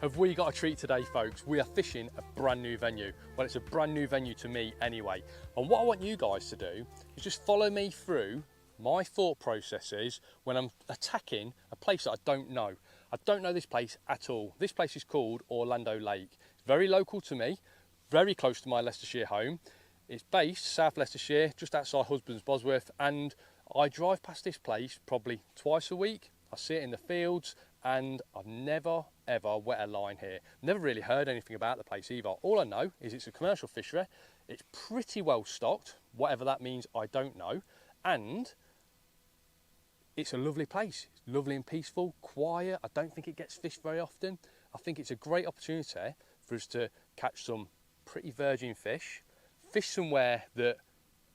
Have we got a treat today, folks? We are fishing a brand new venue. Well, it's a brand new venue to me anyway. And what I want you guys to do is just follow me through my thought processes when I'm attacking a place that I don't know. I don't know this place at all. This place is called Orlando Lake. It's very local to me, very close to my Leicestershire home. It's based South Leicestershire, just outside Husbands Bosworth, and I drive past this place probably twice a week. I see it in the fields, and I've never ever wet a line here. Never really heard anything about the place either. All I know is it's a commercial fishery. It's pretty well stocked, whatever that means I don't know, and it's a lovely place. It's lovely and peaceful, quiet. I don't think it gets fished very often. I think it's a great opportunity for us to catch some pretty virgin fish somewhere that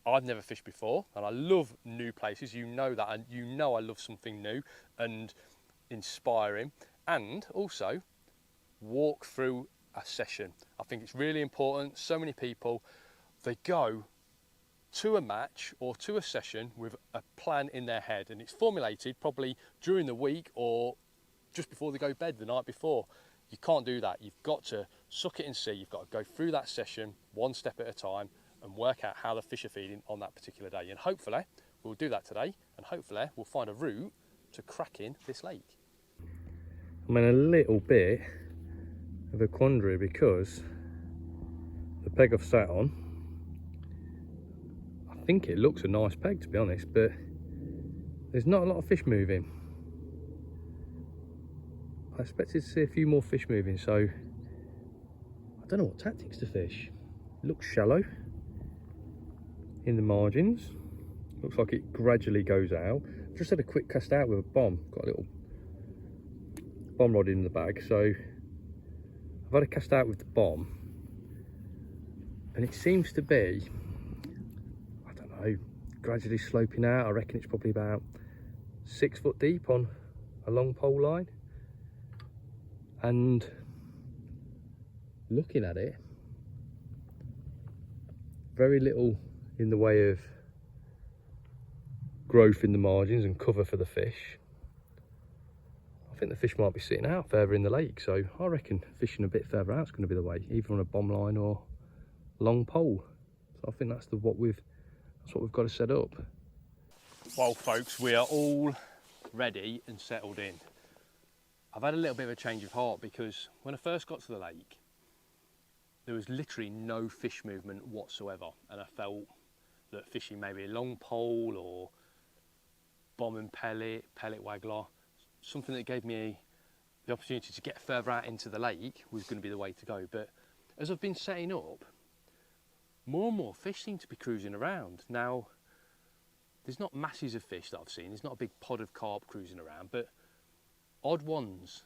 I've never fished before, and I love new places. You know that, and you know I love something new and inspiring. And also walk through a session. I think it's really important. So many people, they go to a match or to a session with a plan in their head, and it's formulated probably during the week or just before they go to bed the night before. You can't do that. You've got to suck it and see. You've got to go through that session one step at a time and work out how the fish are feeding on that particular day. And hopefully we'll do that today, and hopefully we'll find a route to cracking this lake. I'm in a little bit of a quandary because the peg I've sat on, I think it looks a nice peg to be honest, but there's not a lot of fish moving. I expected to see a few more fish moving, so I don't know what tactics to fish. It looks shallow in the margins. Looks like it gradually goes out. I've just had a quick cast out with a bomb. Got a little bomb rod in the bag, so I've had a cast out with the bomb, and it seems to be, I don't know, gradually sloping out. I reckon it's probably about 6 foot deep on a long pole line. And looking at it, very little in the way of growth in the margins and cover for the fish. I think the fish might be sitting out further in the lake, so I reckon fishing a bit further out is going to be the way, either on a bomb line or long pole. So I think that's what we've got to set up. Well, folks, we are all ready and settled in. I've had a little bit of a change of heart because when I first got to the lake, there was literally no fish movement whatsoever, and I felt that fishing maybe a long pole or bomb and pellet waggler, something that gave me the opportunity to get further out into the lake was going to be the way to go. But as I've been setting up, more and more fish seem to be cruising around. Now, there's not masses of fish that I've seen. There's not a big pod of carp cruising around, but odd ones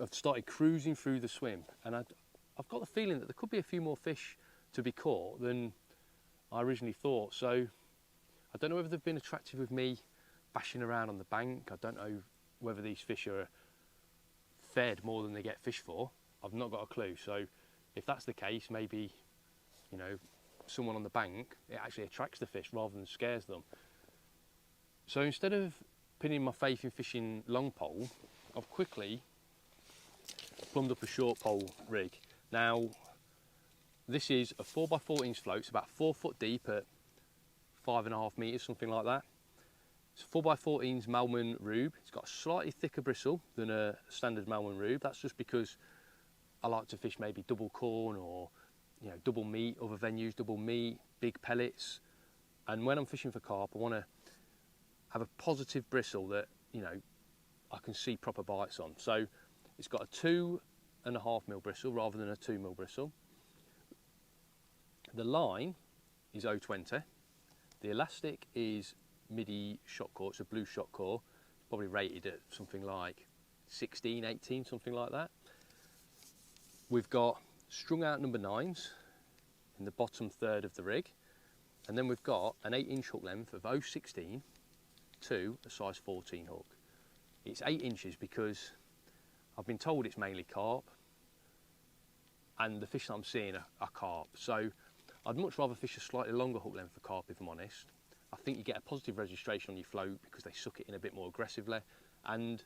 have started cruising through the swim, and I've got the feeling that there could be a few more fish to be caught than I originally thought. So I don't know whether they've been attracted with me bashing around on the bank. I don't know whether these fish are fed more than they get fish for. I've not got a clue. So if that's the case, maybe, you know, someone on the bank, it actually attracts the fish rather than scares them. So instead of pinning my faith in fishing long pole, I've quickly plumbed up a short pole rig. Now, this is a 4x14 float. It's about 4 foot deep at 5.5 metres, something like that. It's 4x14's Malman rube. It's got a slightly thicker bristle than a standard Malman rube. That's just because I like to fish maybe double corn or, you know, double meat, other venues, double meat, big pellets. And when I'm fishing for carp, I want to have a positive bristle that, you know, I can see proper bites on. So it's got a 2.5mm bristle rather than a 2mm bristle. The line is 0.20. The elastic is midi shot core. It's a blue shot core. It's probably rated at something like 16, 18, something like that. We've got strung out number 9s in the bottom third of the rig, and then we've got an 8-inch hook length of 0.16 to a size 14 hook. It's 8 inches because I've been told it's mainly carp, and the fish that I'm seeing are carp. So I'd much rather fish a slightly longer hook length for carp, if I'm honest. I think you get a positive registration on your float because they suck it in a bit more aggressively. And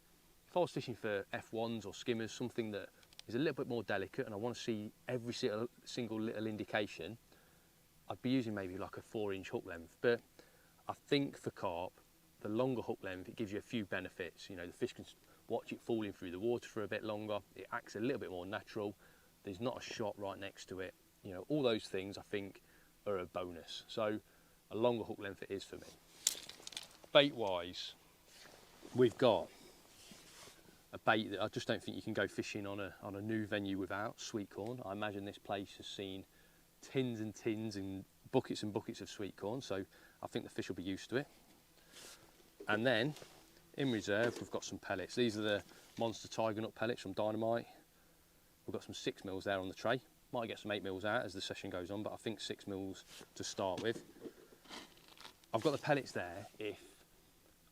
if I was fishing for F1s or skimmers, something that is a little bit more delicate and I want to see every single little indication, I'd be using maybe like a 4-inch hook length. But I think for carp, the longer hook length, it gives you a few benefits. You know, the fish can watch it falling through the water for a bit longer. It acts a little bit more natural. There's not a shot right next to it. You know, all those things I think are a bonus. So a longer hook length it is for me. Bait wise, we've got a bait that I just don't think you can go fishing on a new venue without, sweet corn. I imagine this place has seen tins and tins and buckets of sweet corn, so I think the fish will be used to it. And then in reserve we've got some pellets. These are the Monster Tiger Nut pellets from Dynamite. We've got some 6 mils there on the tray. Might get some 8 mils out as the session goes on, but I think 6 mils to start with. I've got the pellets there if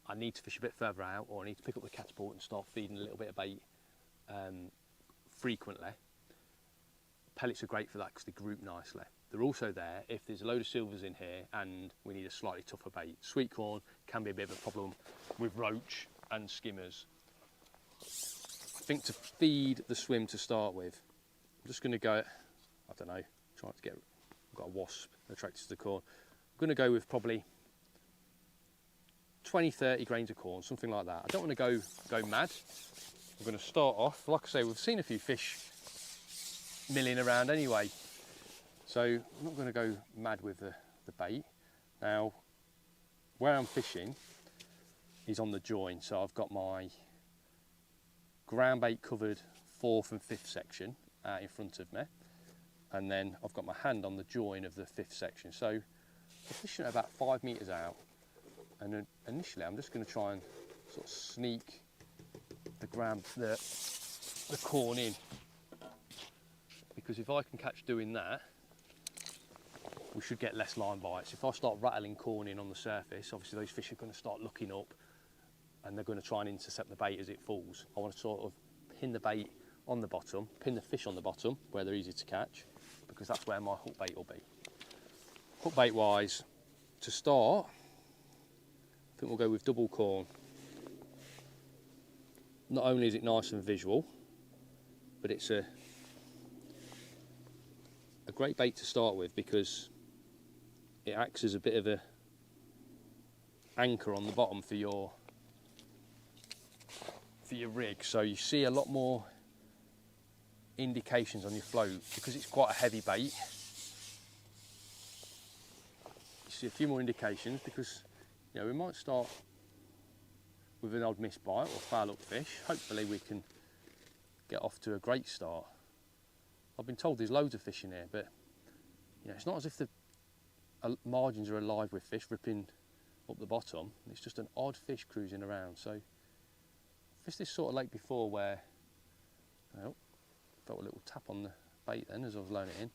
I need to fish a bit further out, or I need to pick up the catapult and start feeding a little bit of bait frequently. Pellets are great for that because they group nicely. They're also there if there's a load of silvers in here and we need a slightly tougher bait. Sweet corn can be a bit of a problem with roach and skimmers. I think to feed the swim to start with, I'm just going to go, I don't know, trying to get, I've got a wasp attracted to the corn. I'm going to go with probably 20-30 grains of corn, something like that. I don't want to go mad. I'm going to start off, like I say, we've seen a few fish milling around anyway, so I'm not going to go mad with the bait. Now, where I'm fishing is on the join, so I've got my ground bait covered 4th and 5th section out in front of me, and then I've got my hand on the join of the 5th section. So I'm fishing at about 5 metres out, and initially I'm just going to try and sort of sneak the corn in, because if I can catch doing that, we should get less line bites. If I start rattling corn in on the surface, obviously those fish are going to start looking up and they're going to try and intercept the bait as it falls. I want to sort of pin the bait on the bottom, pin the fish on the bottom where they're easy to catch, because that's where my hook bait will be. Hook bait wise, to start, I think we'll go with double corn. Not only is it nice and visual, but it's a great bait to start with because it acts as a bit of a anchor on the bottom for your rig, so you see a lot more indications on your float because it's quite a heavy bait. You see a few more indications because, you know, we might start with an odd missed bite or foul up fish. Hopefully we can get off to a great start. I've been told there's loads of fish in here, but you know, it's not as if the margins are alive with fish ripping up the bottom. It's just an odd fish cruising around. So I fished this sort of lake before where, oh, felt a little tap on the bait then as I was loading it in.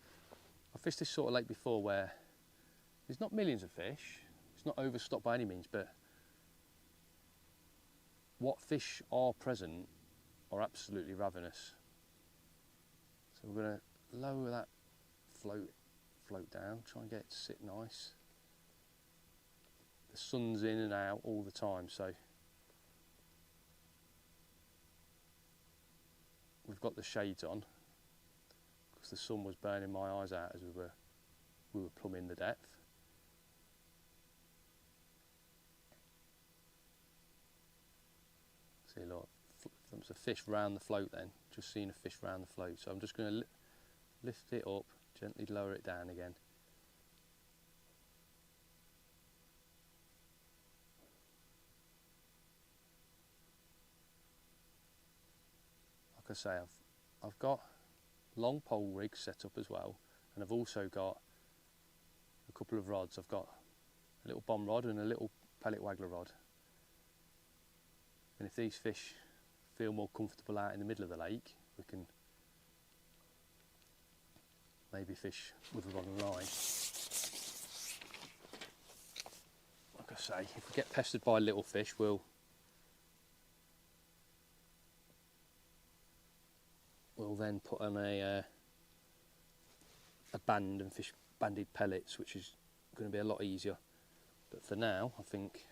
I fished this sort of lake before where there's not millions of fish. It's not overstocked by any means, but what fish are present are absolutely ravenous. So we're going to lower that float down, try and get it to sit nice. The sun's in and out all the time, so we've got the shades on because the sun was burning my eyes out as we were plumbing the depth. See, look, there's a fish round the float then, just seen a fish round the float, so I'm just going to lift it up, gently lower it down again. Like I say, I've got long pole rigs set up as well, and I've also got a couple of rods. I've got a little bomb rod and a little pellet waggler rod. And if these fish feel more comfortable out in the middle of the lake, we can maybe fish with a rod and line. Like I say, if we get pestered by little fish, we'll then put on a band and fish banded pellets, which is going to be a lot easier. But for now, I think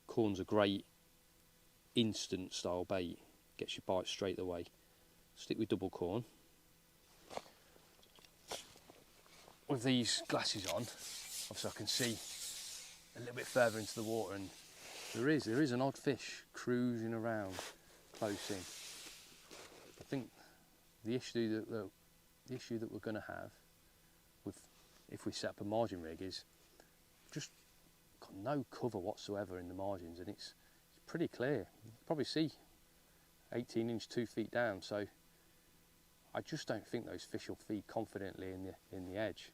corn's a great instant style bait, gets your bite straight away. stick with double corn. With these glasses on, obviously I can see a little bit further into the water, and there is an odd fish cruising around close in. I think the issue that we're going to have with if we set up a margin rig is just got no cover whatsoever in the margins, and it's pretty clear. You can probably see 18 inch 2 feet down, so I just don't think those fish will feed confidently in the edge.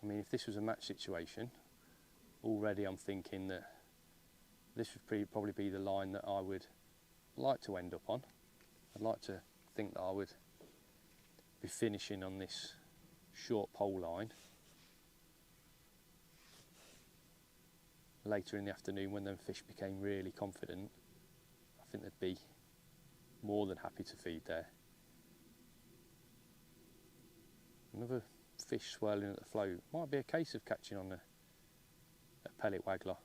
I mean, if this was a match situation, already I'm thinking that this would probably be the line that I would like to end up on. I'd like to think that I would be finishing on this short pole line later in the afternoon when them fish became really confident. I think they'd be more than happy to feed there. Another fish swirling at the float. Might be a case of catching on a pellet waggler.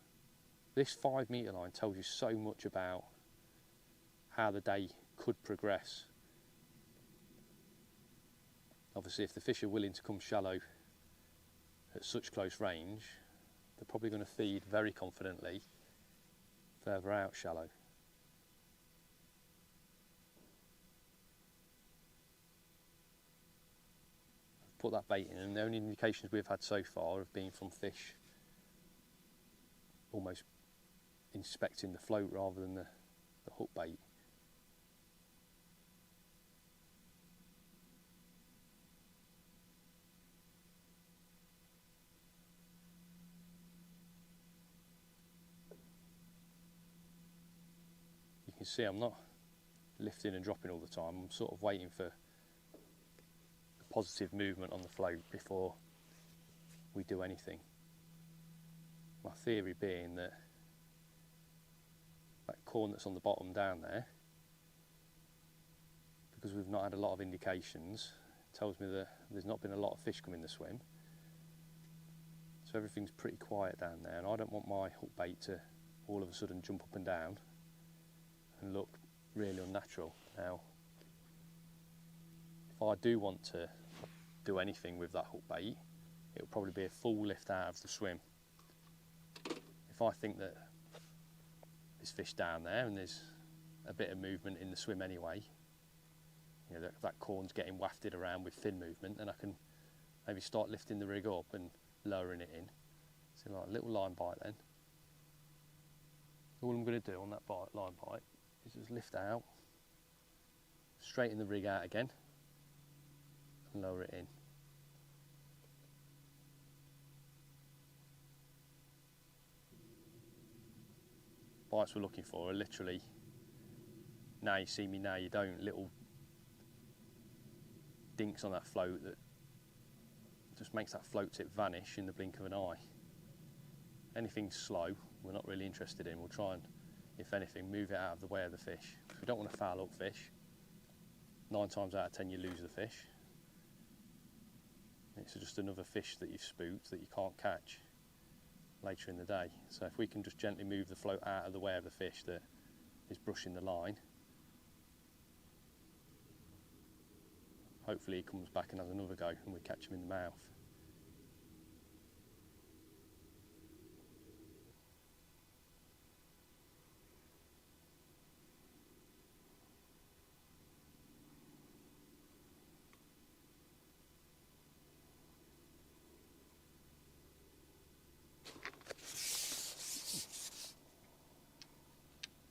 This 5 metre line tells you so much about how the day could progress. Obviously, if the fish are willing to come shallow at such close range, they're probably going to feed very confidently further out shallow. I've put that bait in, and the only indications we've had so far have been from fish almost inspecting the float rather than the hook bait. You can see I'm not lifting and dropping all the time. I'm sort of waiting for a positive movement on the float before we do anything. My theory being that corn that's on the bottom down there, because we've not had a lot of indications, tells me that there's not been a lot of fish coming to swim. So everything's pretty quiet down there, and I don't want my hook bait to all of a sudden jump up and down and look really unnatural. Now, if I do want to do anything with that hook bait, it will probably be a full lift out of the swim. If I think that there's fish down there and there's a bit of movement in the swim anyway, you know, that corn's getting wafted around with fin movement, then I can maybe start lifting the rig up and lowering it in. So like a little line bite then. All I'm going to do on that line bite is just lift out, straighten the rig out again and lower it in. Bites we're looking for are literally, now you see me, now you don't, little dinks on that float that just makes that float tip vanish in the blink of an eye. Anything slow we're not really interested in. We'll try and, if anything, move it out of the way of the fish. We don't want to foul up fish. 9 times out of 10 you lose the fish. It's just another fish that you've spooked that you can't catch later in the day. So if we can just gently move the float out of the way of the fish that is brushing the line, hopefully he comes back and has another go and we catch him in the mouth.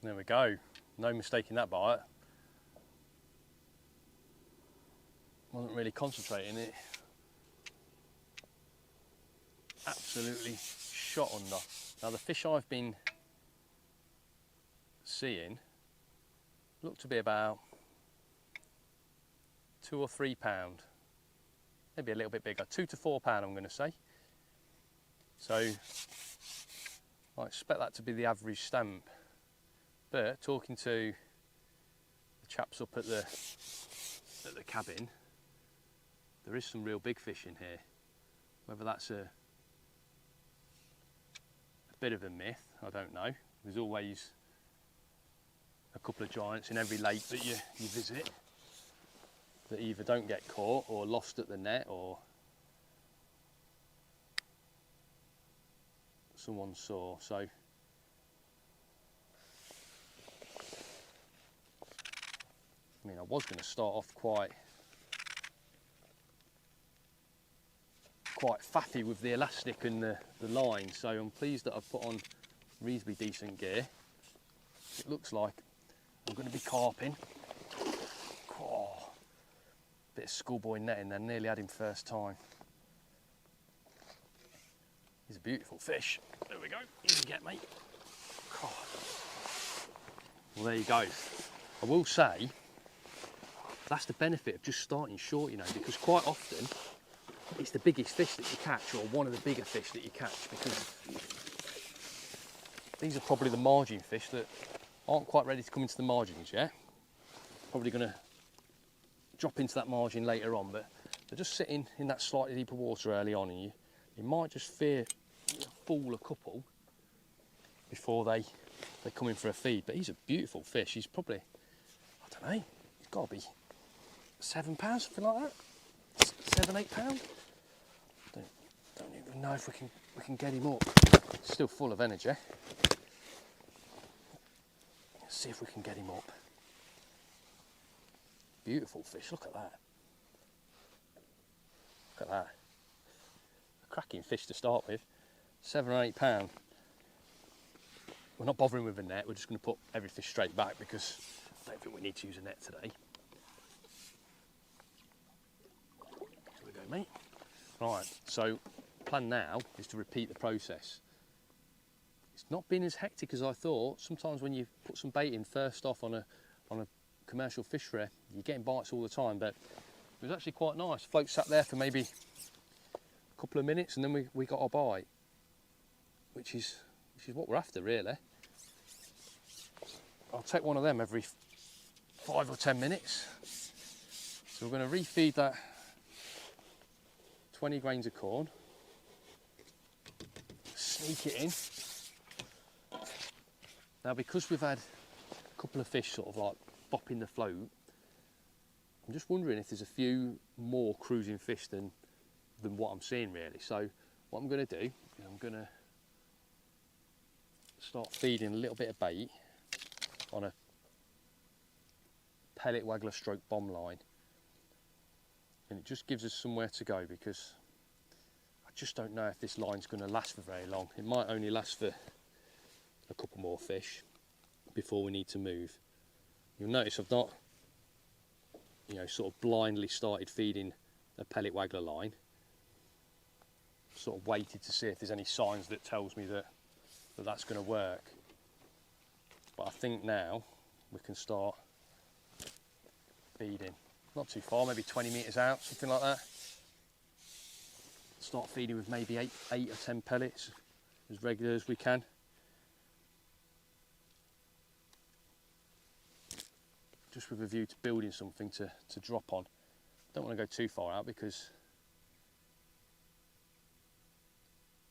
There we go, no mistaking that bite. Wasn't really concentrating it. Absolutely shot under. Now the fish I've been seeing look to be about 2 or 3 pound, maybe a little bit bigger, 2 to 4 pound I'm going to say. So I expect that to be the average stamp. But talking to the chaps up at the cabin, there is some real big fish in here. Whether that's a bit of a myth, I don't know. There's always a couple of giants in every lake that you visit that either don't get caught or lost at the net, or someone saw. So I mean, I was going to start off quite faffy with the elastic and the line, so I'm pleased that I've put on reasonably decent gear. It looks like I'm going to be carping. Oh, bit of schoolboy netting there, nearly had him first time. He's a beautiful fish. There we go, easy get, mate. God. Well, there you go. I will say, that's the benefit of just starting short, you know, because quite often it's the biggest fish that you catch, or one of the bigger fish that you catch, because these are probably the margin fish that aren't quite ready to come into the margins yet. Probably going to drop into that margin later on, but they're just sitting in that slightly deeper water early on, and you might just fool a couple before they come in for a feed. But he's a beautiful fish. He's probably, I don't know, he's got to be £7, something like that. 7, £8. Don't even know if we can get him up. Still full of energy. Let's see if we can get him up. Beautiful fish. Look at that. Look at that. A cracking fish to start with. 7 or £8. We're not bothering with a net. We're just going to put every fish straight back because I don't think we need to use a net today. Mate. Right, so plan now is to repeat the process. It's not been as hectic as I thought. Sometimes when you put some bait in first off on a commercial fish fry, you're getting bites all the time, but it was actually quite nice. Float sat there for maybe a couple of minutes and then we got our bite, which is what we're after, really. I'll take one of them every 5 or 10 minutes. So we're going to refeed that 20 grains of corn, sneak it in. Now, because we've had a couple of fish sort of like bopping the float, I'm just wondering if there's a few more cruising fish than what I'm seeing, really. So what I'm going to do is I'm going to start feeding a little bit of bait on a pellet waggler stroke bomb line. And it just gives us somewhere to go, because I just don't know if this line's going to last for very long. It might only last for a couple more fish before we need to move. You'll notice I've not, sort of blindly started feeding a pellet waggler line. Sort of waited to see if there's any signs that tells me that that's going to work. But I think now we can start feeding. Not too far, maybe 20 metres out, something like that. Start feeding with maybe 8 or 10 pellets, as regular as we can. Just with a view to building something to drop on. Don't want to go too far out because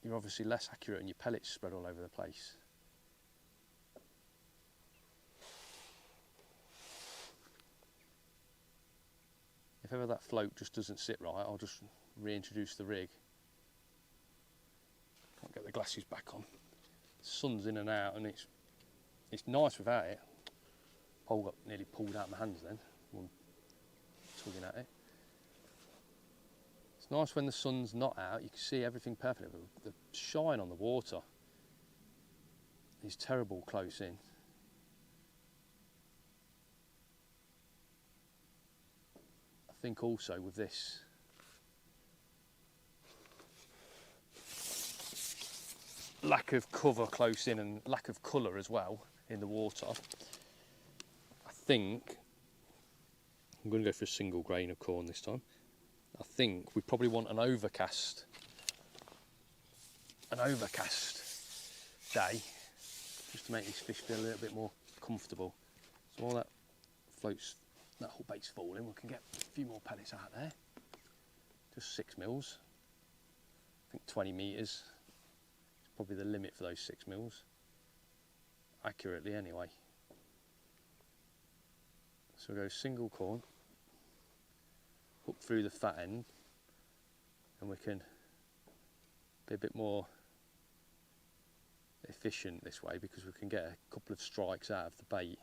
you're obviously less accurate and your pellets spread all over the place. If ever that float just doesn't sit right, I'll just reintroduce the rig. Can't get the glasses back on. The sun's in and out, and it's nice without it. Pole got nearly pulled out of my hands then, one tugging at it. It's nice when the sun's not out, you can see everything perfectly. The shine on the water is terrible close in. I think also with this lack of cover close in and lack of colour as well in the water, I think I'm going to go for a single grain of corn this time. I think we probably want an overcast day, just to make these fish feel a little bit more comfortable. So while that floats, that whole bait's falling, we can get a few more pellets out there. Just 6 mils. I think 20 metres is probably the limit for those 6 mils. Accurately anyway. So we'll go single corn, hook through the fat end, and we can be a bit more efficient this way because we can get a couple of strikes out of the bait.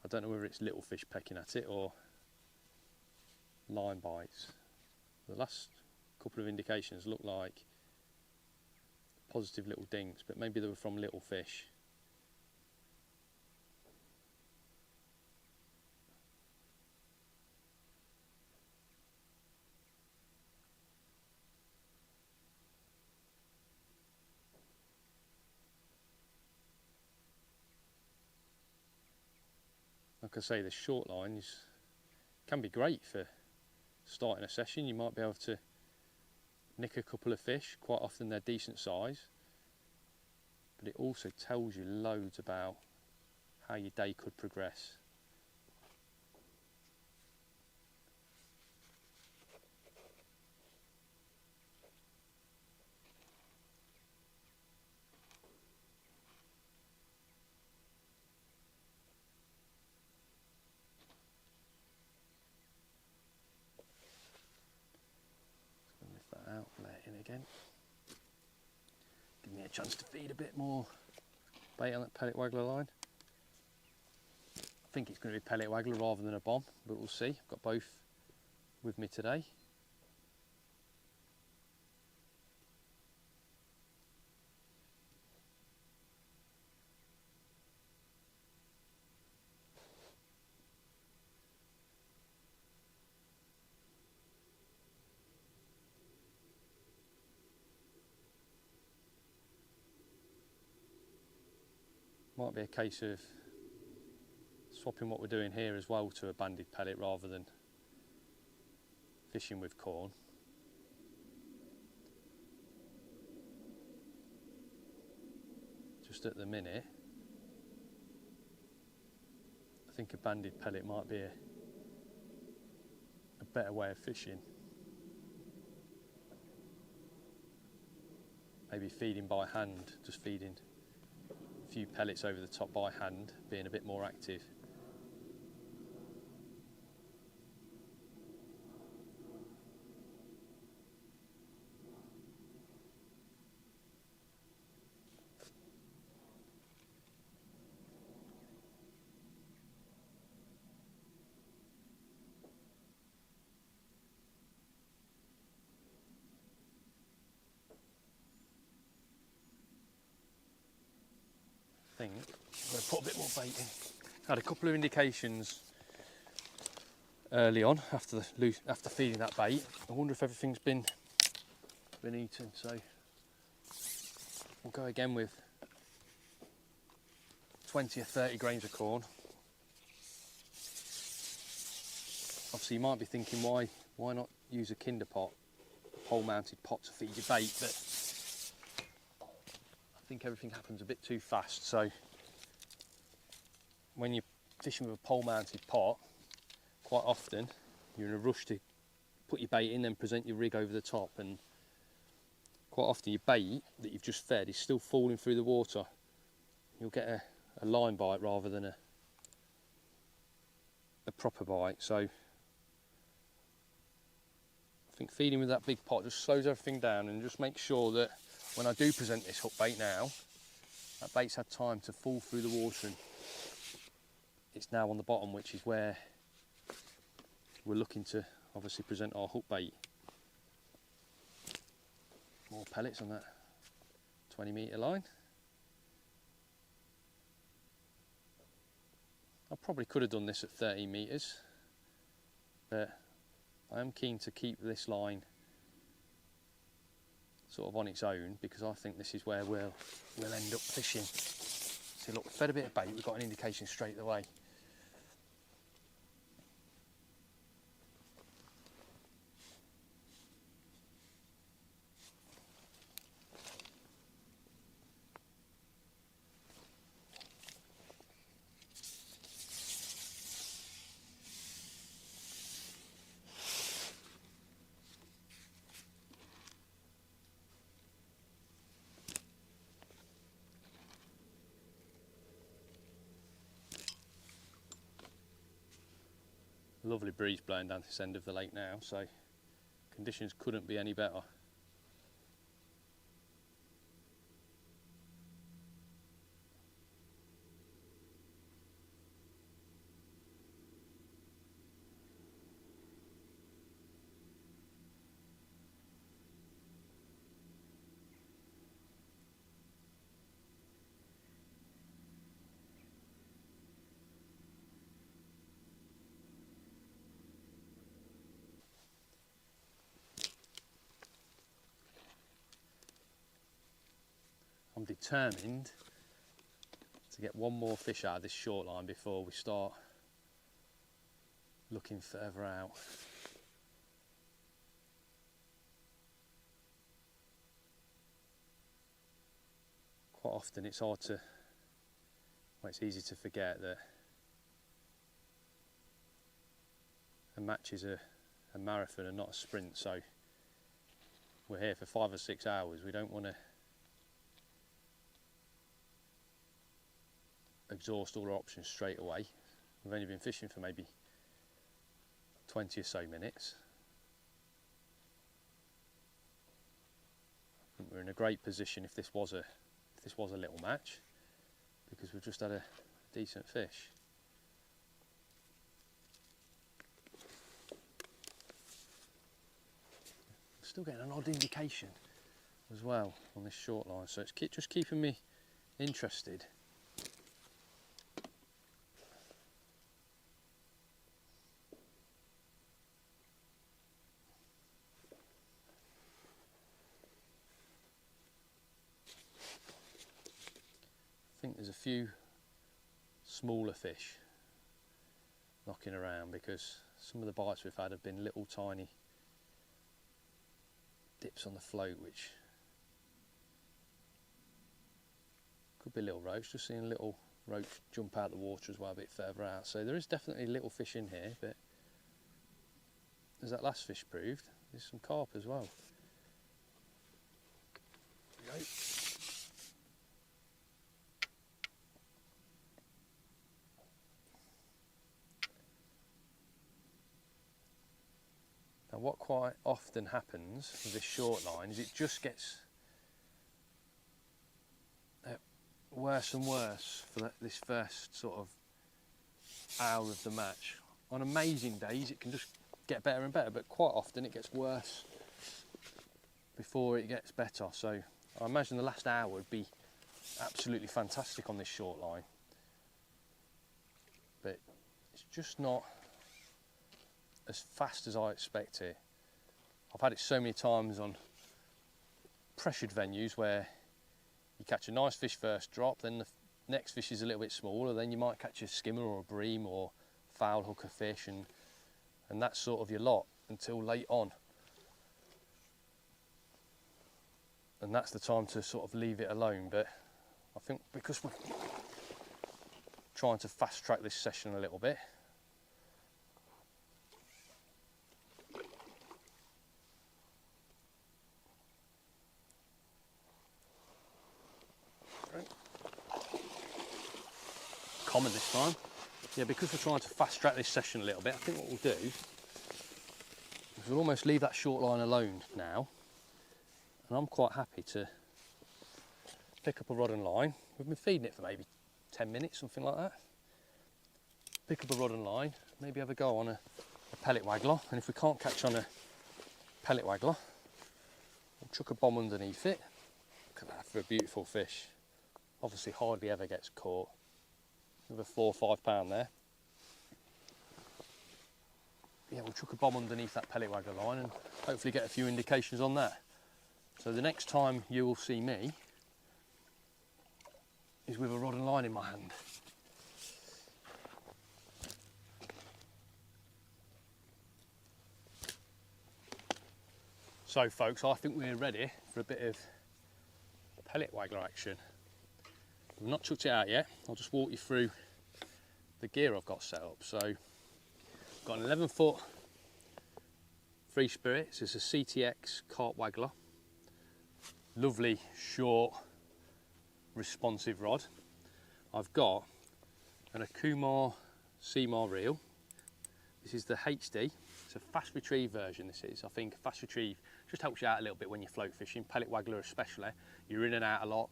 I don't know whether it's little fish pecking at it or line bites. The last couple of indications look like positive little dinks, but maybe they were from little fish. Like I say, the short lines can be great for starting a session. You might be able to nick a couple of fish. Quite often they're decent size, but it also tells you loads about how your day could progress. Out, let it in again. Give me a chance to feed a bit more bait on that pellet waggler line. I think it's going to be pellet waggler rather than a bomb, but we'll see. I've got both with me today. Might be a case of swapping what we're doing here as well to a banded pellet rather than fishing with corn. Just at the minute, I think a banded pellet might be a better way of fishing. Maybe feeding by hand, just feeding a few pellets over the top by hand, being a bit more active. I think I'm going to put a bit more bait in. Had a couple of indications early on after feeding that bait. I wonder if everything's been eaten, so we'll go again with 20 or 30 grains of corn. Obviously you might be thinking why not use a kinder pot, a pole mounted pot to feed your bait, but I think everything happens a bit too fast. So when you're fishing with a pole mounted pot, quite often you're in a rush to put your bait in, then present your rig over the top, and quite often your bait that you've just fed is still falling through the water. You'll get a line bite rather than a proper bite. So I think feeding with that big pot just slows everything down and just makes sure that when I do present this hook bait now, that bait's had time to fall through the water and it's now on the bottom, which is where we're looking to obviously present our hook bait. More pellets on that 20 metre line. I probably could have done this at 13 metres, but I am keen to keep this line sort of on its own because I think this is where we'll end up fishing. See, look, we fed a bit of bait, we've got an indication straight away. Lovely breeze blowing down this end of the lake now, so conditions couldn't be any better. I'm determined to get one more fish out of this short line before we start looking further out. Quite often it's hard to, well, it's easy to forget that a match is a marathon and not a sprint, so we're here for 5 or 6 hours. We don't want to exhaust all our options straight away. We've only been fishing for maybe 20 or so minutes. I think we're in a great position if this was a little match, because we've just had a decent fish. Still getting an odd indication as well on this short line, so it's just keeping me interested. I think there's a few smaller fish knocking around, because some of the bites we've had have been little tiny dips on the float, which could be little roach. Just seeing a little roach jump out the water as well a bit further out, so there is definitely little fish in here, but as that last fish proved, there's some carp as well. There we go. Now what quite often happens with this short line is it just gets worse and worse for this first sort of hour of the match. On amazing days it can just get better and better, but quite often it gets worse before it gets better. So I imagine the last hour would be absolutely fantastic on this short line, but it's just not as fast as I expect it. I've had it so many times on pressured venues where you catch a nice fish first drop, then the next fish is a little bit smaller, then you might catch a skimmer or a bream or foul hooker fish, and that's sort of your lot until late on. And that's the time to sort of leave it alone. But I think because we're trying to fast track this session a little bit, common this time. Yeah, because we're trying to fast track this session a little bit, I think what we'll do is we'll almost leave that short line alone now. And I'm quite happy to pick up a rod and line. We've been feeding it for maybe 10 minutes, something like that. Pick up a rod and line, maybe have a go on a pellet waggler. And if we can't catch on a pellet waggler, we'll chuck a bomb underneath it. Look at that for a beautiful fish. Obviously hardly ever gets caught. With a 4 or 5 pound there. Yeah, we'll chuck a bomb underneath that pellet waggler line and hopefully get a few indications on that. So the next time you will see me is with a rod and line in my hand. So folks, I think we're ready for a bit of pellet waggler action. I've not chucked it out yet. I'll just walk you through the gear I've got set up. So I've got an 11-foot Free Spirits. It's a CTX carp waggler. Lovely, short, responsive rod. I've got an Akumar Seamar reel This is the HD. It's a fast retrieve version, this is. I think fast retrieve just helps you out a little bit when you're float fishing, pellet waggler especially. You're in and out a lot.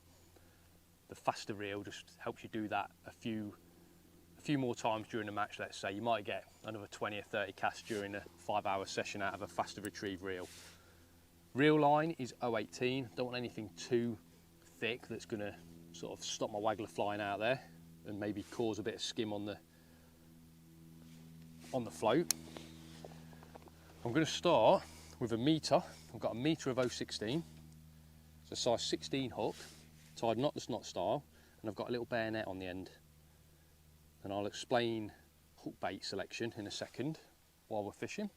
The faster reel just helps you do that a few more times during the match, let's say. You might get another 20 or 30 casts during a 5-hour session out of a faster retrieve reel. Reel line is 018. Don't want anything too thick that's going to sort of stop my waggler flying out there and maybe cause a bit of skim on the float. I'm going to start with a metre. I've got a metre of 016. It's a size 16 hook, tied knotless knot style, and I've got a little bayonet on the end. And I'll explain hook bait selection in a second while we're fishing.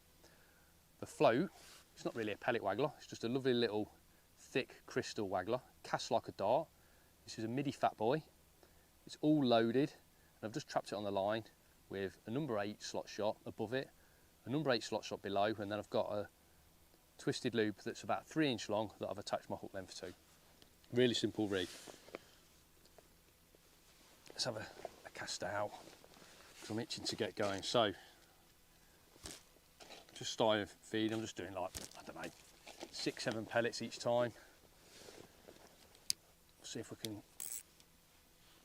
The float, it's not really a pellet waggler, it's just a lovely little thick crystal waggler, cast like a dart. This is a midi fat boy. It's all loaded, and I've just trapped it on the line with a number 8 slot shot above it, a number 8 slot shot below, and then I've got a twisted loop that's about 3 inch long that I've attached my hook length to. Really simple rig. Let's have a cast out, because I'm itching to get going. So, just starting to feed, I'm just doing like, I don't know, 6-7 pellets each time. See if we can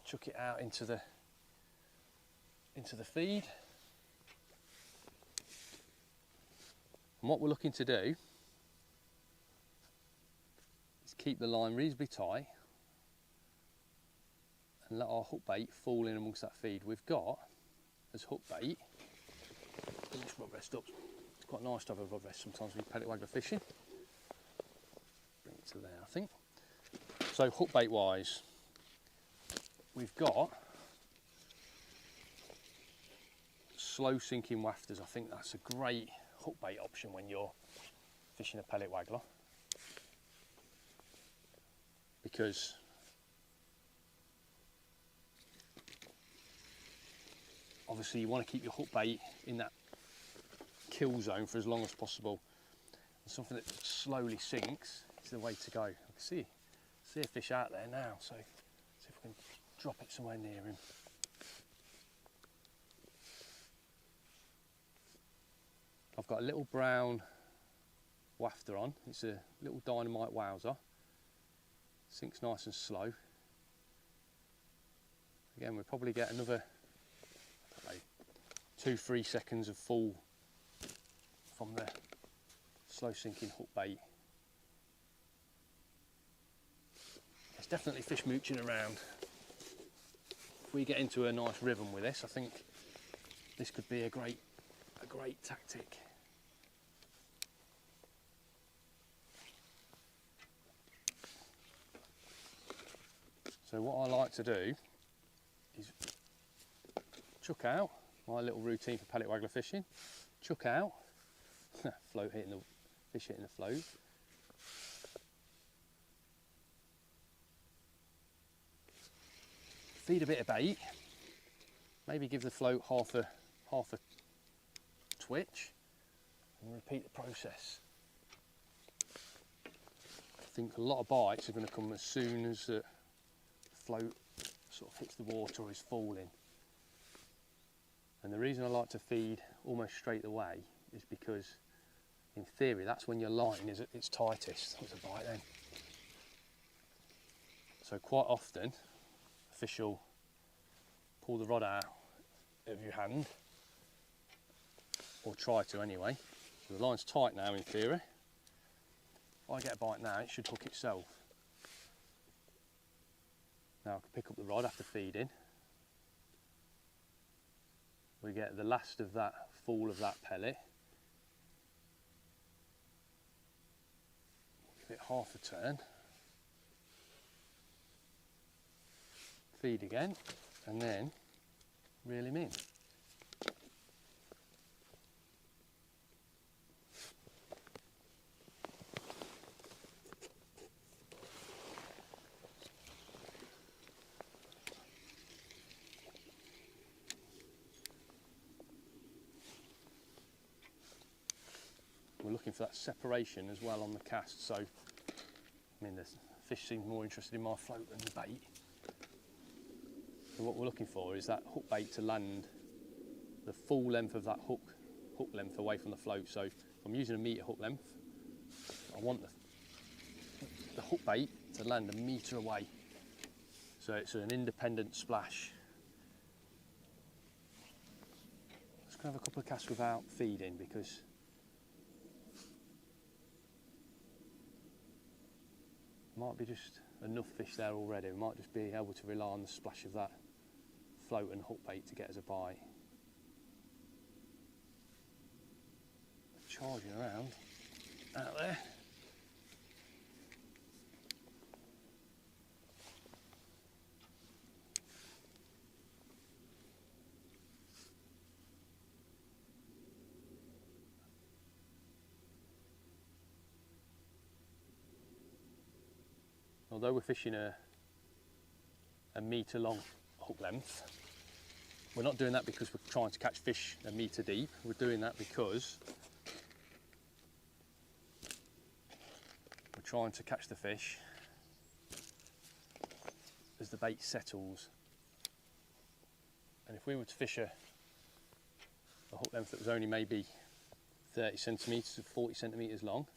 chuck it out into the feed. And what we're looking to do is keep the line reasonably tight and let our hook bait fall in amongst that feed. We've got as hook bait, this rod rest up. It's quite nice to have a rod rest sometimes when you're pellet waggler fishing. Bring it to there, I think. So hook bait wise, we've got slow sinking wafters. I think that's a great hook bait option when you're fishing a pellet waggler, because obviously you want to keep your hook bait in that kill zone for as long as possible. And something that slowly sinks is the way to go. I can see a fish out there now, so see if we can drop it somewhere near him. I've got a little brown wafter on. It's a little dynamite wowser. Sinks nice and slow. Again, we'll probably get another, I don't know, 2-3 seconds of fall from the slow sinking hook bait. There's definitely fish mooching around. If we get into a nice rhythm with this, I think this could be a great tactic. So what I like to do is chuck out, my little routine for pellet waggler fishing, chuck out, float hitting the fish hitting the float. Feed a bit of bait, maybe give the float half a twitch, and repeat the process. I think a lot of bites are going to come as soon as the float sort of hits the water or is falling. And the reason I like to feed almost straight away is because, in theory, that's when your line is at its tightest. There's a bite then. So quite often, a fish will pull the rod out of your hand, or try to anyway. So the line's tight now in theory. If I get a bite now, it should hook itself. Now I can pick up the rod after feeding. We get the last of that fall of that pellet. Give it half a turn. Feed again, and then reel him in. We're looking for that separation as well on the cast, so I mean the fish seems more interested in my float than the bait. So what we're looking for is that hook bait to land the full length of that hook hook length away from the float. So if I'm using a metre hook length, I want the hook bait to land a metre away. So it's an independent splash. Let's go have a couple of casts without feeding, because might be just enough fish there already. We might just be able to rely on the splash of that float and hook bait to get us a bite. Charging around out there. Although we're fishing a metre long hook length, we're not doing that because we're trying to catch fish a metre deep. We're doing that because we're trying to catch the fish as the bait settles. And if we were to fish a hook length that was only maybe 30 centimetres to 40 centimetres long,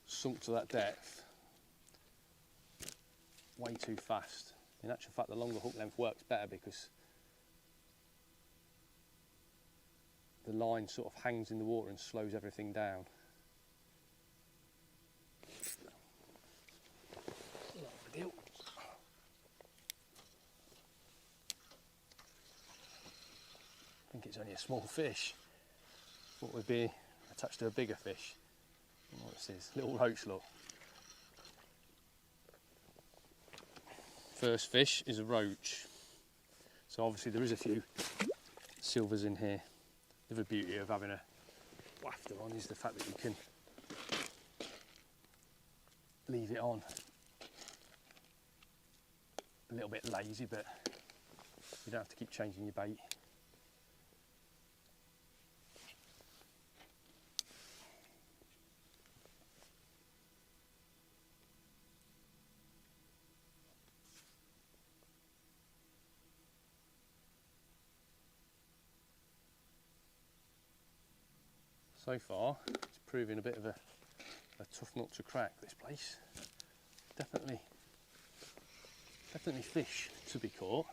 sunk to that depth way too fast. In actual fact, the longer hook length works better because the line sort of hangs in the water and slows everything down. Not a deal. I think it's only a small fish. What would be attached to a bigger fish? I don't know what this is. Little roach, look. First fish is a roach. So obviously there is a few silvers in here. The other beauty of having a wafter on is the fact that you can leave it on. A little bit lazy, but you don't have to keep changing your bait. So far, it's proving a bit of a tough nut to crack, this place. Definitely fish to be caught.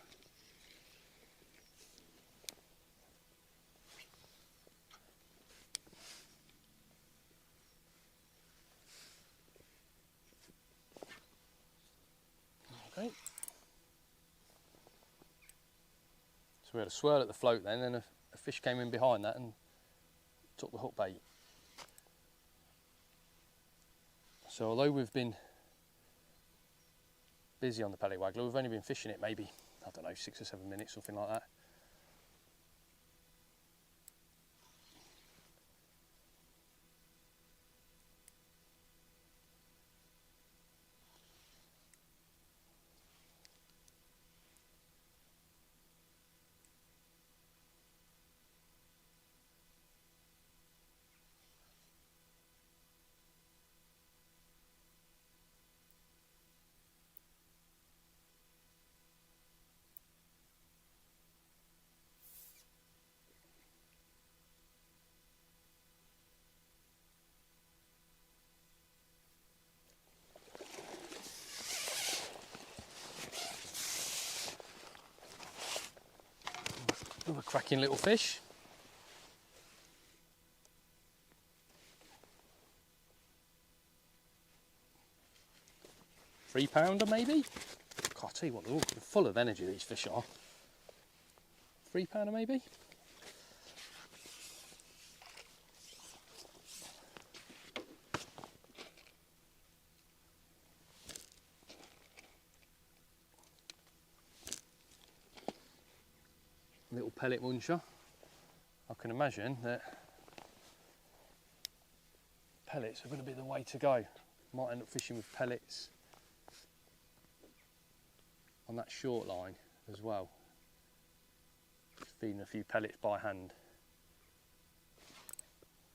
Okay. So we had a swirl at the float then, and a fish came in behind that and took the hook bait. So although we've been busy on the pellet waggler, we've only been fishing it maybe, I don't know, 6 or 7 minutes, something like that. Another cracking little fish. £3 maybe? God, I tell you what, they're all full of energy, these fish are. £3 maybe? Little pellet muncher. I can imagine that pellets are going to be the way to go. Might end up fishing with pellets on that short line as well. Just feeding a few pellets by hand.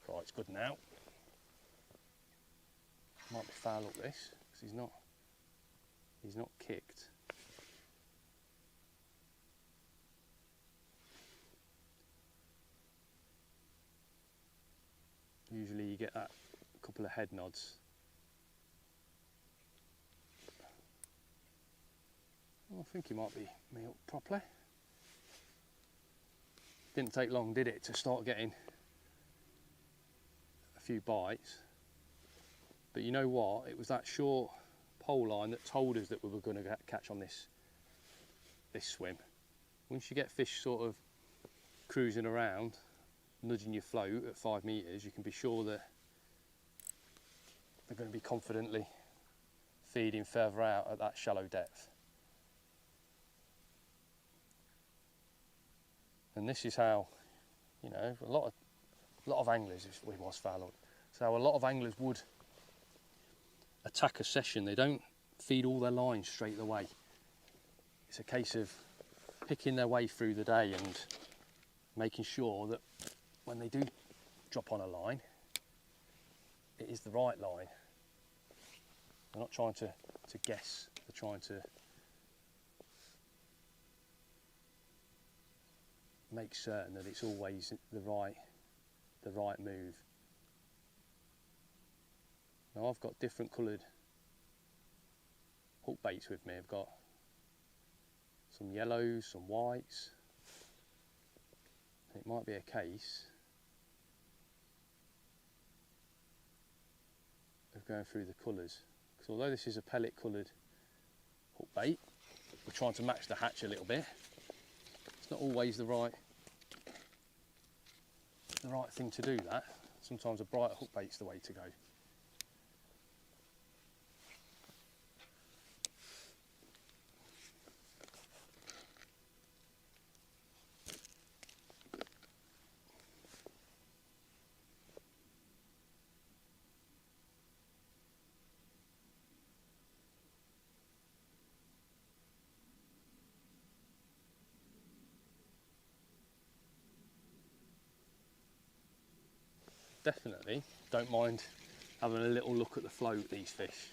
Right, it's good now. Might be foul up this because he's not kicked. Usually you get that couple of head nods. Well, I think he might be milked properly. Didn't take long, did it, to start getting a few bites. But you know what? It was that short pole line that told us that we were going to catch on this swim. Once you get fish sort of cruising around, nudging your float at 5 metres, you can be sure that they're going to be confidently feeding further out at that shallow depth. And this is how, you know, a lot of anglers, if we was foul, so a lot of anglers would attack a session. They don't feed all their lines straight away. It's a case of picking their way through the day and making sure that when they do drop on a line, it is the right line. They're not trying to guess, they're trying to make certain that it's always the right move. Now I've got different coloured hook baits with me. I've got some yellows, some whites. It might be a case of going through the colours, because although this is a pellet coloured hook bait, we're trying to match the hatch a little bit. It's not always the right thing to do that. Sometimes a brighter hook bait's the way to go. Definitely don't mind having a little look at the float of these fish.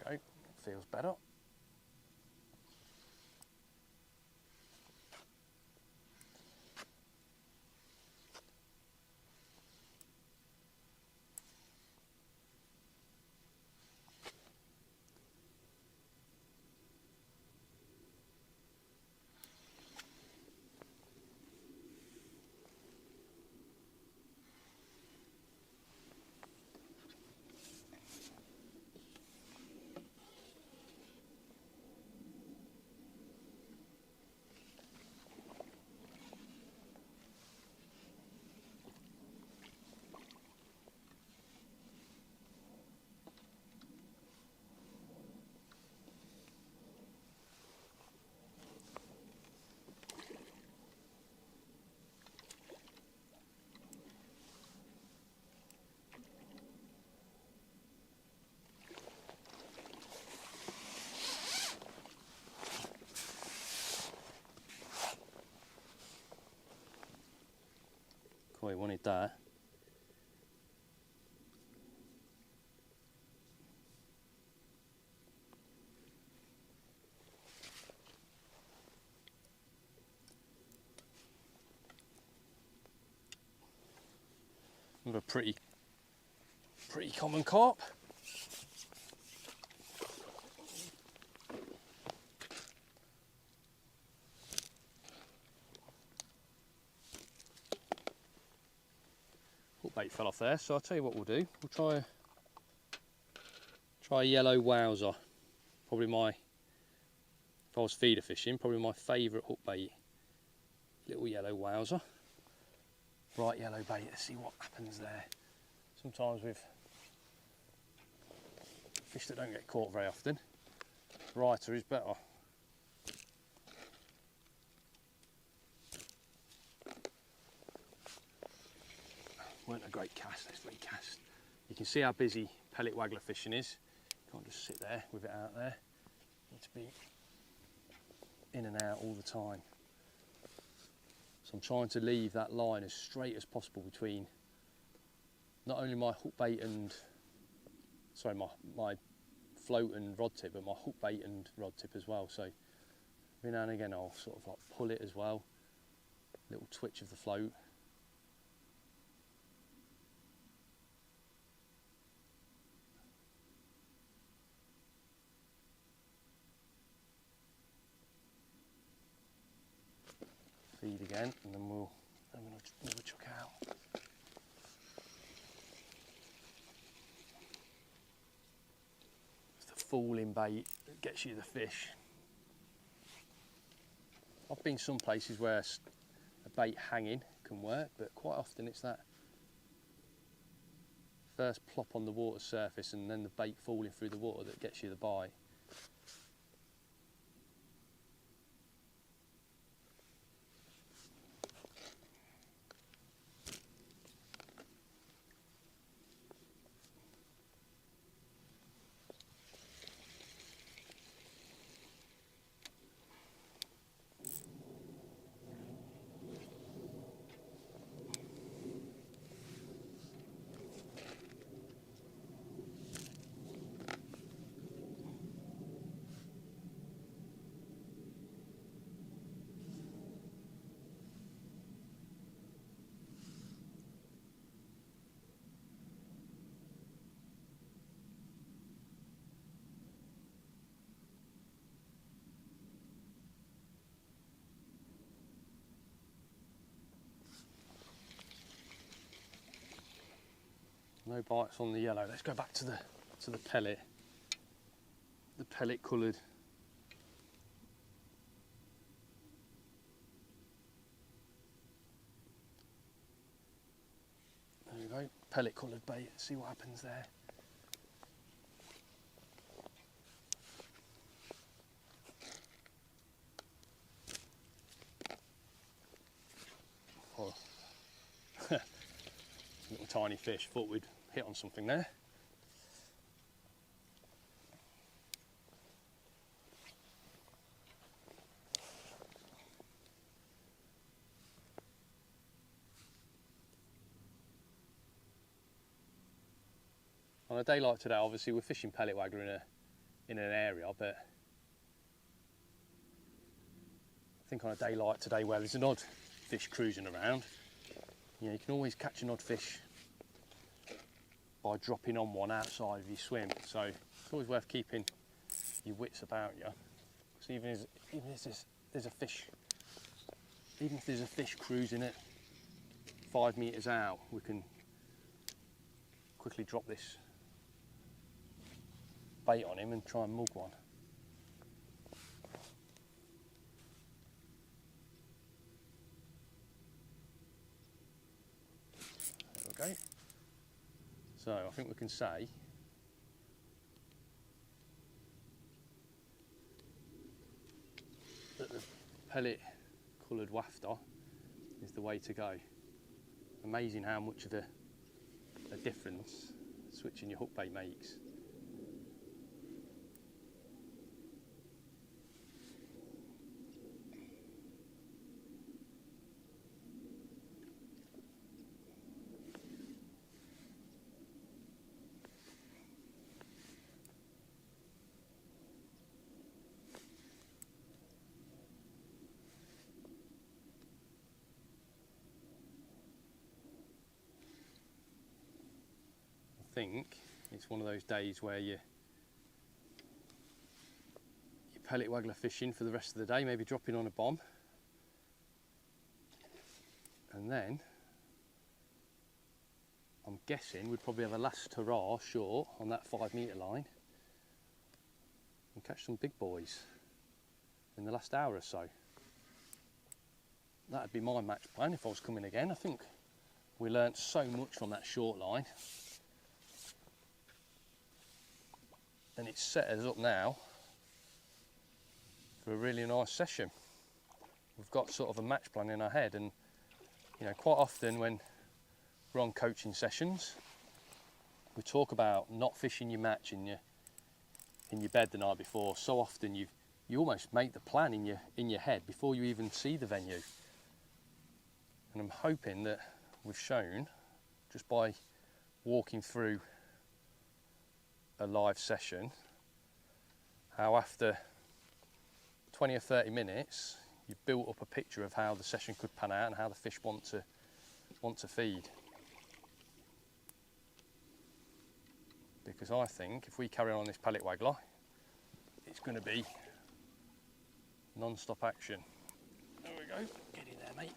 There we go, feels better. Cool, he wanted that. With a pretty common carp. Hook bait fell off there, so I'll tell you what we'll do. We'll try a yellow wowser. Probably if I was feeder fishing, probably my favourite hook bait. Little yellow wowser. Bright yellow bait, let's see what happens there. Sometimes with fish that don't get caught very often, brighter is better. Weren't a great cast, let's recast. You can see how busy pellet waggler fishing is. Can't just sit there with it out there. Need to be in and out all the time. So I'm trying to leave that line as straight as possible between not only my hook bait and, sorry, my float and rod tip, but my hook bait and rod tip as well. So every now and again I'll sort of like pull it as well, little twitch of the float. Feed again, and then we'll chuck out. It's the fooling bait that gets you the fish. I've been some places where a bait hanging can work, but quite often it's that first plop on the water surface and then the bait falling through the water that gets you the bite. No bites on the yellow. Let's go back to the pellet. The pellet coloured. There we go. Pellet coloured bait. Let's see what happens there. Oh. Little tiny fish. Thought we'd hit on something there. On a day like today, obviously we're fishing pellet waggler in an area, but I think on a day like today where there's an odd fish cruising around, you know, you can always catch an odd fish by dropping on one outside of your swim. So it's always worth keeping your wits about you. So even if there's a fish, even if there's a fish cruising at 5 metres out, we can quickly drop this bait on him and try and mug one. There we go. So I think we can say that the pellet coloured wafter is the way to go. Amazing how much of a difference switching your hook bait makes. I think it's one of those days where you pellet waggler fishing for the rest of the day, maybe dropping on a bomb, and then I'm guessing we'd probably have a last hurrah short on that 5 metre line and catch some big boys in the last hour or so. That'd be my match plan if I was coming again. I think we learnt so much from that short line. And it's set us up now for a really nice session. We've got sort of a match plan in our head, and you know, quite often when we're on coaching sessions, we talk about not fishing your match in your bed the night before. So often you've you almost make the plan in your head before you even see the venue. And I'm hoping that we've shown, just by walking through a live session, how after 20 or 30 minutes you've built up a picture of how the session could pan out and how the fish want to feed. Because I think if we carry on this pellet waggler, it's going to be non-stop action. There we go, get in there, mate.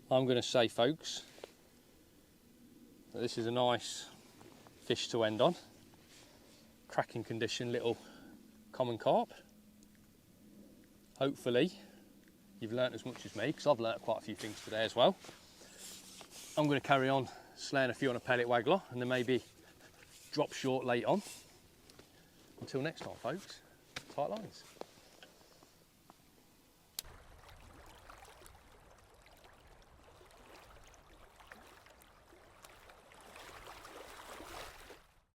I'm going to say, folks, that this is a nice fish to end on. Cracking condition little common carp. Hopefully you've learnt as much as me, because I've learnt quite a few things today as well. I'm going to carry on slaying a few on a pellet waggler and then maybe drop short late on. Until next time, folks, tight lines.